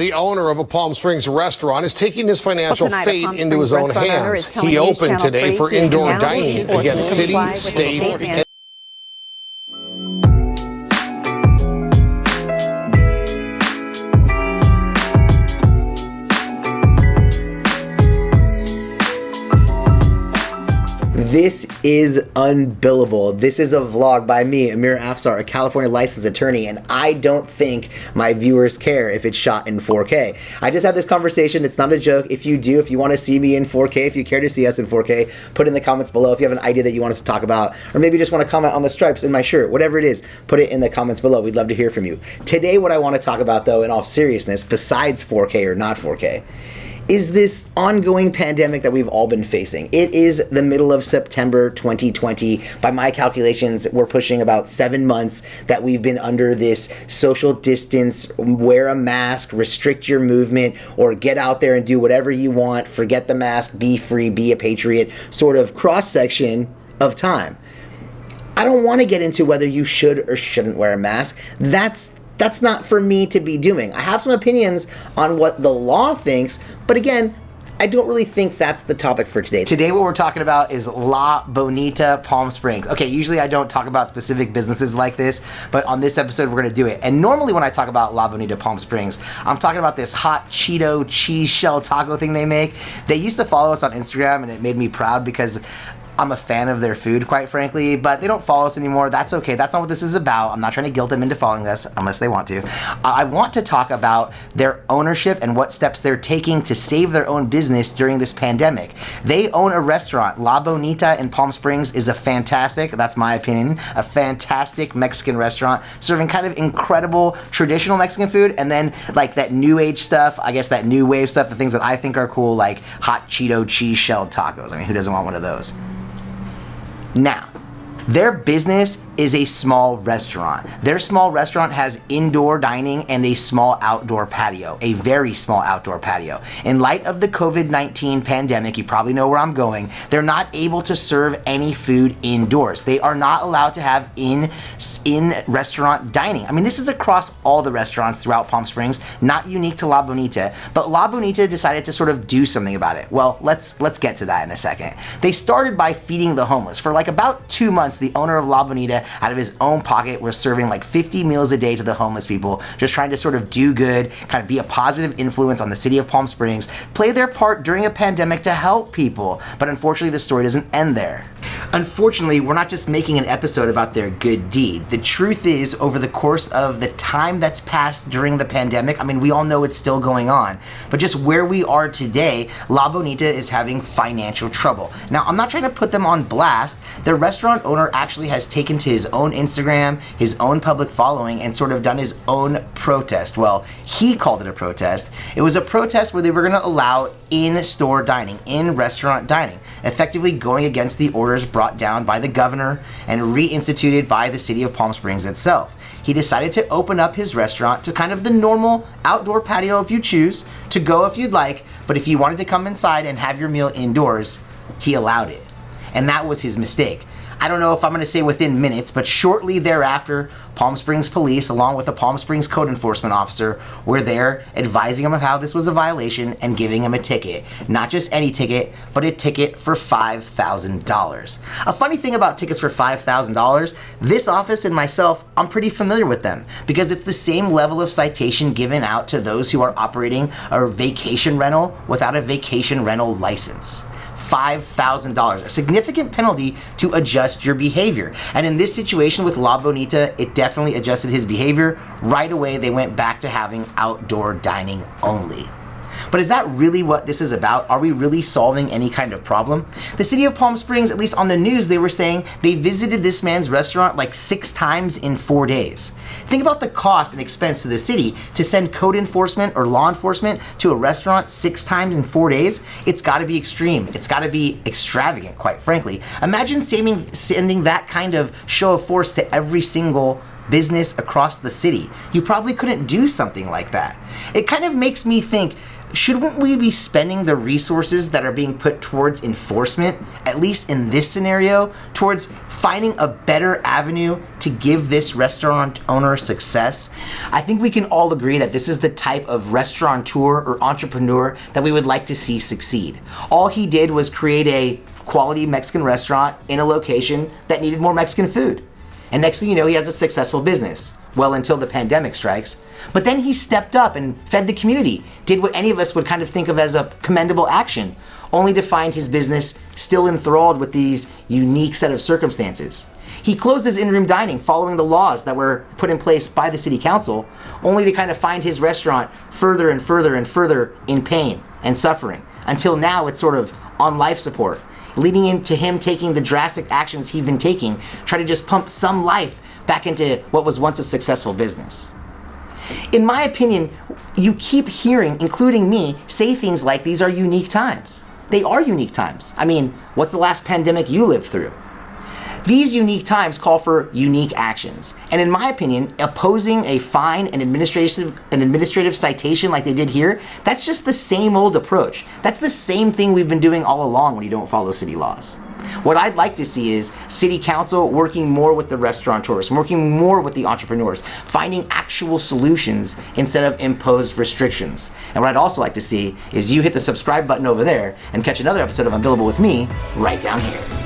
the owner of a Palm Springs restaurant, is taking his financial fate into his own hands. He opened today for indoor dining against city, state, and This is Unbillable. This is a vlog by me, Amir Afsar, a California licensed attorney, and I don't think my viewers care if it's shot in 4K. I just had this conversation. It's not a joke. If you do, if you want to see me in 4K, if you care to see us in 4K, put in the comments below. If you have an idea that you want us to talk about, or maybe just want to comment on the stripes in my shirt, whatever it is, put it in the comments below. We'd love to hear from you. Today, what I want to talk about, though, in all seriousness, besides 4K or not 4K, is this ongoing pandemic that we've all been facing. It is the middle of September 2020. By my calculations, we're pushing about 7 months that we've been under this social distance, wear a mask, restrict your movement, or get out there and do whatever you want, forget the mask, be free, be a patriot, sort of cross-section of time. I don't want to get into whether you should or shouldn't wear a mask. That's not for me to be doing. I have some opinions on what the law thinks, but again, I don't really think that's the topic for today. Today what we're talking about is La Bonita Palm Springs. Okay, usually I don't talk about specific businesses like this, but on this episode we're gonna do it. And normally when I talk about La Bonita Palm Springs, I'm talking about this hot Cheeto cheese shell taco thing they make. They used to follow us on Instagram and it made me proud because I'm a fan of their food, quite frankly, but they don't follow us anymore. That's okay. That's not what this is about. I'm not trying to guilt them into following us unless they want to. I want to talk about their ownership and what steps they're taking to save their own business during this pandemic. They own a restaurant. La Bonita in Palm Springs is a fantastic, that's my opinion, a fantastic Mexican restaurant serving kind of incredible traditional Mexican food and then like that new age stuff, I guess that new wave stuff, the things that I think are cool, like hot Cheeto cheese shell tacos. I mean, who doesn't want one of those? Now, their business is a small restaurant. Their small restaurant has indoor dining and a small outdoor patio, a very small outdoor patio. In light of the COVID-19 pandemic, you probably know where I'm going, they're not able to serve any food indoors. They are not allowed to have in-restaurant dining. I mean, this is across all the restaurants throughout Palm Springs, not unique to La Bonita, but La Bonita decided to sort of do something about it. Well, let's get to that in a second. They started by feeding the homeless. For like about 2 months, the owner of La Bonita out of his own pocket was serving like 50 meals a day to the homeless people, just trying to sort of do good, kind of be a positive influence on the city of Palm Springs, play their part during a pandemic to help people. But unfortunately, the story doesn't end there. Unfortunately, we're not just making an episode about their good deed. The truth is, over the course of the time that's passed during the pandemic, I mean, we all know it's still going on, but just where we are today, La Bonita is having financial trouble. Now, I'm not trying to put them on blast. Their restaurant owner actually has taken to his own Instagram, his own public following, and sort of done his own protest. Well, he called it a protest. It was a protest where they were going to allow in-store dining, in-restaurant dining, effectively going against the orders brought down by the governor and reinstituted by the city of Palm Springs itself. He decided to open up his restaurant to kind of the normal outdoor patio if you choose, to go if you'd like, but if you wanted to come inside and have your meal indoors, he allowed it. And that was his mistake. I don't know if I'm going to say within minutes, but shortly thereafter, Palm Springs police, along with a Palm Springs code enforcement officer, were there advising him of how this was a violation and giving him a ticket. Not just any ticket, but a ticket for $5,000. A funny thing about tickets for $5,000, this office and myself, I'm pretty familiar with them because it's the same level of citation given out to those who are operating a vacation rental without a vacation rental license. $5,000, a significant penalty to adjust your behavior. And in this situation with La Bonita, it definitely adjusted his behavior. Right away, they went back to having outdoor dining only. But is that really what this is about? Are we really solving any kind of problem? The city of Palm Springs, at least on the news, they were saying they visited this man's restaurant like 6 times in 4 days. Think about the cost and expense to the city to send code enforcement or law enforcement to a restaurant 6 times in 4 days. It's gotta be extreme. It's gotta be extravagant, quite frankly. Imagine sending that kind of show of force to every single business across the city. You probably couldn't do something like that. It kind of makes me think, shouldn't we be spending the resources that are being put towards enforcement, at least in this scenario, towards finding a better avenue to give this restaurant owner success? I think we can all agree that this is the type of restaurateur or entrepreneur that we would like to see succeed. All he did was create a quality Mexican restaurant in a location that needed more Mexican food. And next thing you know, he has a successful business. Well, until the pandemic strikes. But then he stepped up and fed the community, did what any of us would kind of think of as a commendable action, only to find his business still enthralled with these unique set of circumstances. He closed his in-room dining following the laws that were put in place by the city council, only to kind of find his restaurant further and further and further in pain and suffering, until now it's sort of on life support, leading into him taking the drastic actions he'd been taking, try to just pump some life back into what was once a successful business. In my opinion, you keep hearing, including me, say things like these are unique times. They are unique times. I mean, what's the last pandemic you lived through? These unique times call for unique actions. And in my opinion, opposing a fine and administrative citation like they did here, that's just the same old approach. That's the same thing we've been doing all along when you don't follow city laws. What I'd like to see is city council working more with the restaurateurs, working more with the entrepreneurs, finding actual solutions instead of imposed restrictions. And what I'd also like to see is you hit the subscribe button over there and catch another episode of Unbillable with me right down here.